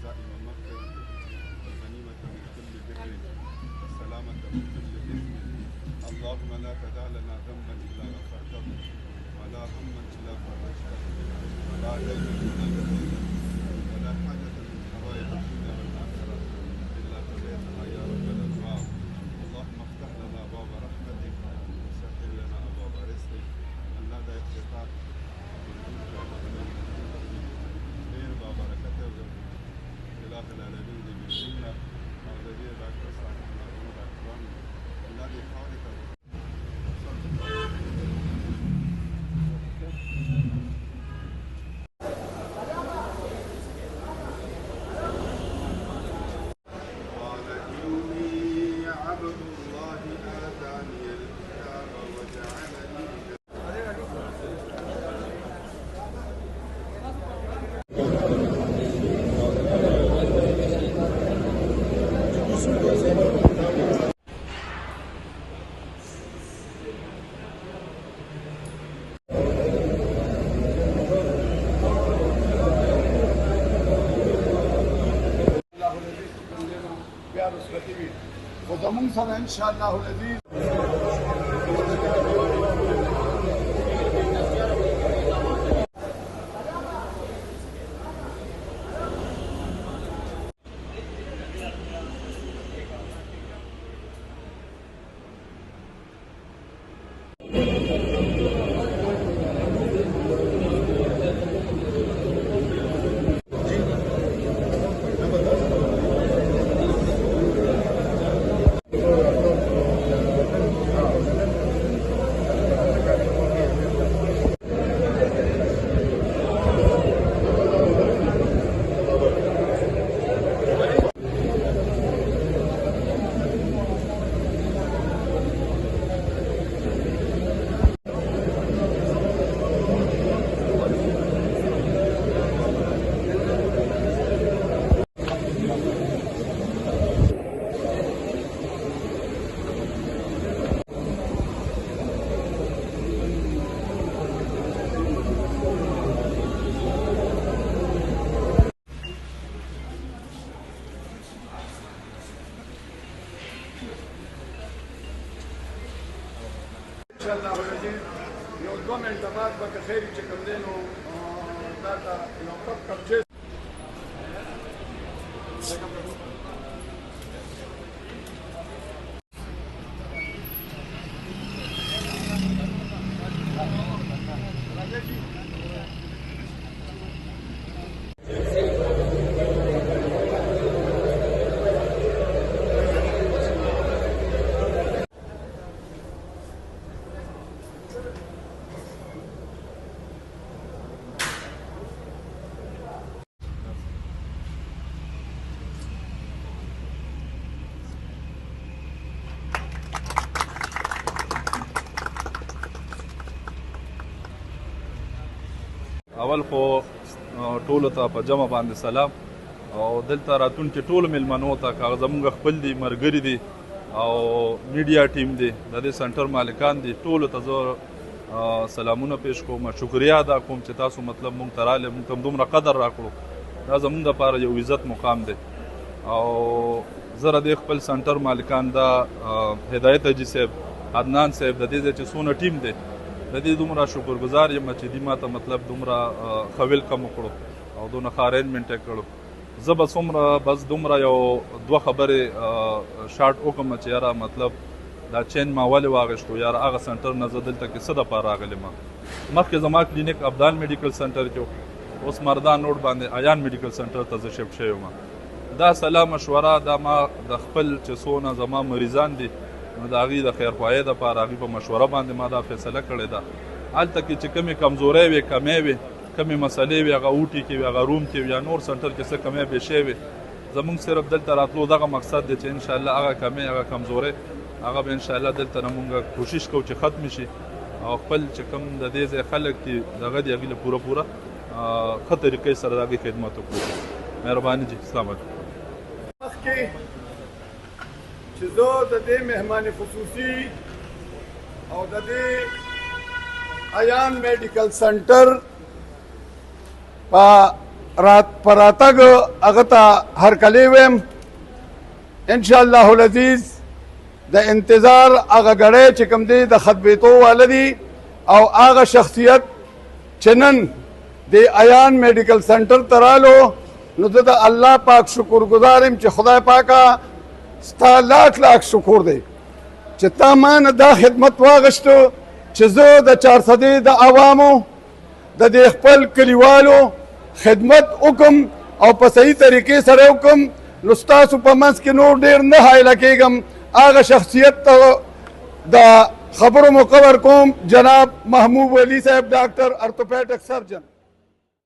دائم مغفرة والغنيمة من كل بر والسلامة من كل إثم. اللهم لا تدع لنا ذنبا إلا غفرته ولا هما إلا فرجته ولا دينا إلا قضيته ولا حاجة من حوائج الدنيا والآخرة إلا قضيتها يا رب الأرباب. اللهم افتح لنا باب رحمتك وسهل لنا أبواب رزقك ألا دا افتتاح خير وبركته إله العالمين بالجنة وعزيزي دكتور صالح الله أكبر الذي خالق وضمن سنة إن شاء الله العزيز. إن شاء الله العزيز يوم 2 منټه بعد به که خیر چې کوم دی نو دا ته یو کپ کپچې اول خو ټولو ته په جمع باندې سلام او دلته راتونکي ټولو میلمنو ته که زموږ خپل دي ملګري دي او میډیا ټیم دی د دې سنټر مالکان دي ټولو ته زه سلامونه پیش کوم شکریا ادا کوم چې تاسو مطلب موږ ته راغلئ موږ ته دومره قدر راکړو دا زموږ دپاره یو عزت مقام دی او زه د دې خپل سنټر مالکان دا هدایت حاجي صاحب عدنان صاحب د دې ځای چې څونه ټیم دی د دې دومره شکرګزار یم چې دوی ماته مطلب دومره ښه ویلکم وکړو او دونه ښه ارینجمنټ یې کړو زه به څومره بس دومره یو 2 خبرې شارټ وکړم چې یاره مطلب دا چین ما ولې واخیستو یاره هغه سنټر نه زه دلته کې څه دپاره راغلی یم مخکې زما کلینیک ابدال میډیکل سنټر کې اوس مردان روډ باندې ایان میډیکل سنټر ته زه شفټ شوی یم دا صلاح مشوره دا ما د خپل چې څونه زما مریضان دي نو د هغوی د خیرخواهۍ دپاره هغوی په مشوره باندې ما دا فیصله کړې ده هلته کې چې کومې کمزورۍ وې کمۍ وې کومې مسلې وې هغه اوټي کې وې هغه روم کې وې یا نور سنټر کې څه کمۍ پیشې وې زموږ صرف دلته راتلو دغه مقصد دی چې انشاءالله هغه کمۍ هغه کمزورۍ هغه به انشاءالله دلته نه مونږ کوشش کوو چې ختم شي او خپل چې کوم د دې ځای خلک دي دغه دي هغوی له پوره ښه طریقې سره د هغوی خدمت وکړو مهرباني جي السلام علیکم مخکې چې زه د دې مهمان خصوصي او د دې ایان میډیکل سنټر په پراتګ هغه ته هرکلی ویم. انشاءالله العزیز د انتظار هغه ګړی چې کوم دی د ختمېدو واله دي او هغه شخصیت چې نن د ایان میډیکل سنټر ته رالو نو زه د الله پاک شکرګزار یم چې خدای پاکه ستا لاک لاک شکر دی چې تا ما نه دا خدمت واغشتو چې زه د چارسدې د عوامو د دې خپل کلیوالو خدمت وکم او په صحیح طریقې سره وکم. نو ستاسو په منځ کې نور ډېر نه حایله کېږم. هغه شخصیت ته د خبرو مقرر کوم جناب محبوب علي صاحب ډاکټر ارتوپیډک سرجن.